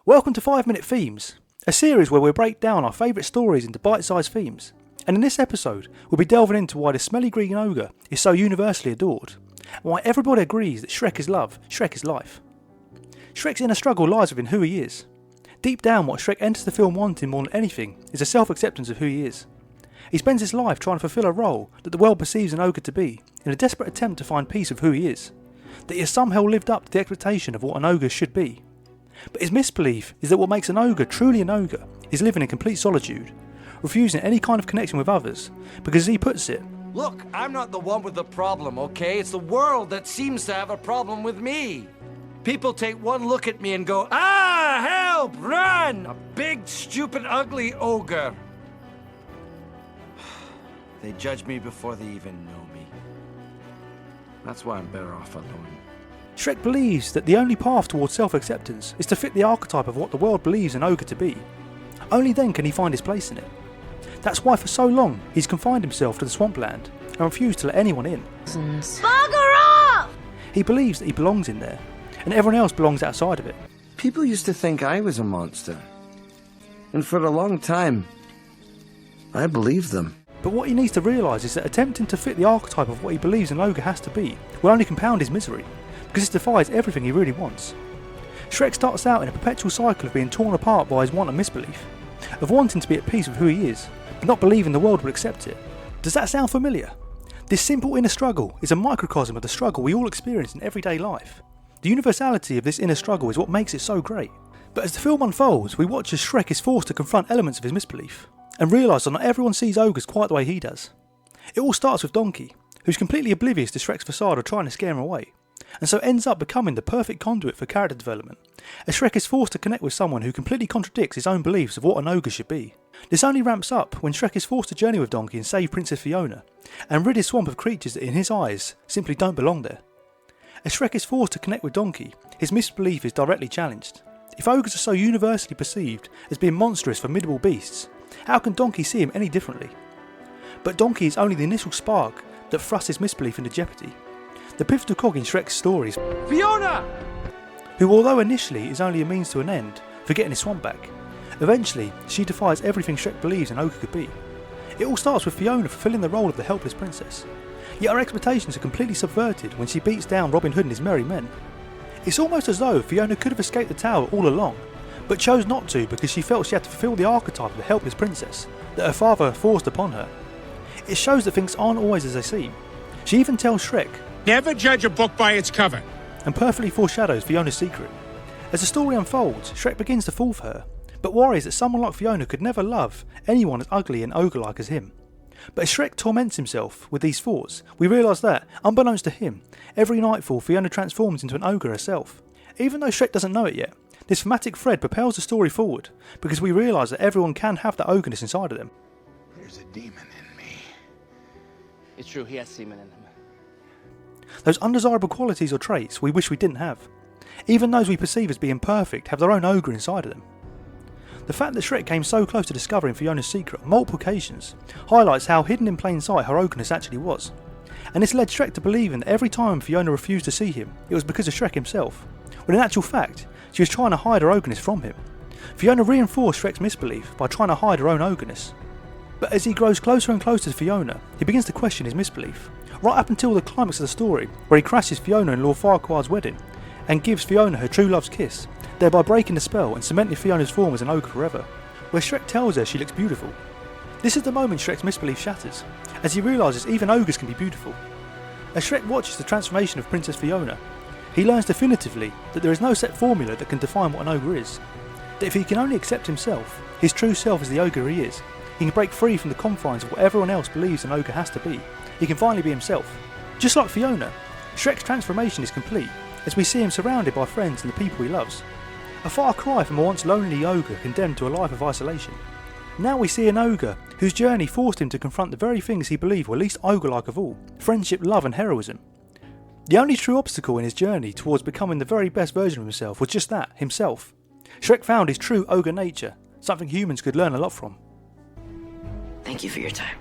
Welcome to 5 Minute Themes, a series where we'll break down our favourite stories into bite-sized themes. And in this episode, we'll be delving into why the smelly green ogre is so universally adored, and why everybody agrees that Shrek is love, Shrek is life. Shrek's inner struggle lies within who he is. Deep down, what Shrek enters the film wanting more than anything is a self-acceptance of who he is. He spends his life trying to fulfil a role that the world perceives an ogre to be, in a desperate attempt to find peace with who he is, that he has somehow lived up to the expectation of what an ogre should be. But his misbelief is that what makes an ogre truly an ogre is living in complete solitude, refusing any kind of connection with others, because as he puts it, "Look, I'm not the one with the problem, okay? It's the world that seems to have a problem with me. People take one look at me and go, ah, help, run! A big, stupid, ugly ogre. They judge me before they even know me. That's why I'm better off alone." Shrek believes that the only path towards self-acceptance is to fit the archetype of what the world believes an ogre to be. Only then can he find his place in it. That's why for so long he's confined himself to the swampland and refused to let anyone in. Bugger off! He believes that he belongs in there, and everyone else belongs outside of it. People used to think I was a monster. And for a long time, I believed them. But what he needs to realise is that attempting to fit the archetype of what he believes an ogre has to be will only compound his misery, because it defies everything he really wants. Shrek starts out in a perpetual cycle of being torn apart by his want and misbelief, of wanting to be at peace with who he is, but not believing the world will accept it. Does that sound familiar? This simple inner struggle is a microcosm of the struggle we all experience in everyday life. The universality of this inner struggle is what makes it so great. But as the film unfolds, we watch as Shrek is forced to confront elements of his misbelief, and realise that not everyone sees ogres quite the way he does. It all starts with Donkey, who's completely oblivious to Shrek's facade of trying to scare him away, and so ends up becoming the perfect conduit for character development, as Shrek is forced to connect with someone who completely contradicts his own beliefs of what an ogre should be. This only ramps up when Shrek is forced to journey with Donkey and save Princess Fiona, and rid his swamp of creatures that in his eyes simply don't belong there. As Shrek is forced to connect with Donkey, his misbelief is directly challenged. If ogres are so universally perceived as being monstrous, formidable beasts, how can Donkey see him any differently? But Donkey is only the initial spark that thrusts his misbelief into jeopardy. The pivotal cog in Shrek's story is Fiona! who, although initially is only a means to an end for getting his swamp back, eventually she defies everything Shrek believes an ogre could be. It all starts with Fiona fulfilling the role of the helpless princess, yet our expectations are completely subverted when she beats down Robin Hood and his merry men. It's almost as though Fiona could have escaped the tower all along, but chose not to because she felt she had to fulfil the archetype of the helpless princess that her father forced upon her. It shows that things aren't always as they seem. She even tells Shrek, "Never judge a book by its cover," and perfectly foreshadows Fiona's secret. As the story unfolds, Shrek begins to fall for her, but worries that someone like Fiona could never love anyone as ugly and ogre-like as him. But as Shrek torments himself with these thoughts, we realise that, unbeknownst to him, every nightfall Fiona transforms into an ogre herself. Even though Shrek doesn't know it yet, this thematic thread propels the story forward, because we realise that everyone can have that ogreness inside of them. "There's a demon in me." It's true, he has semen in him. Those undesirable qualities or traits we wish we didn't have, even those we perceive as being perfect, have their own ogre inside of them. The fact that Shrek came so close to discovering Fiona's secret on multiple occasions highlights how hidden in plain sight her ogreness actually was, and this led Shrek to believing that every time Fiona refused to see him, it was because of Shrek himself, when in actual fact she was trying to hide her ogreness from him. Fiona reinforced Shrek's misbelief by trying to hide her own ogreness. But as he grows closer and closer to Fiona, he begins to question his misbelief, right up until the climax of the story, where he crashes Fiona in Lord Farquaad's wedding and gives Fiona her true love's kiss, thereby breaking the spell and cementing Fiona's form as an ogre forever, where Shrek tells her she looks beautiful. This is the moment Shrek's misbelief shatters, as he realises even ogres can be beautiful. As Shrek watches the transformation of Princess Fiona, he learns definitively that there is no set formula that can define what an ogre is, that if he can only accept himself, his true self as the ogre he is, he can break free from the confines of what everyone else believes an ogre has to be. He can finally be himself. Just like Fiona, Shrek's transformation is complete, as we see him surrounded by friends and the people he loves. A far cry from a once lonely ogre condemned to a life of isolation. Now we see an ogre whose journey forced him to confront the very things he believed were least ogre-like of all: friendship, love and heroism. The only true obstacle in his journey towards becoming the very best version of himself was just that, himself. Shrek found his true ogre nature, something humans could learn a lot from. Thank you for your time.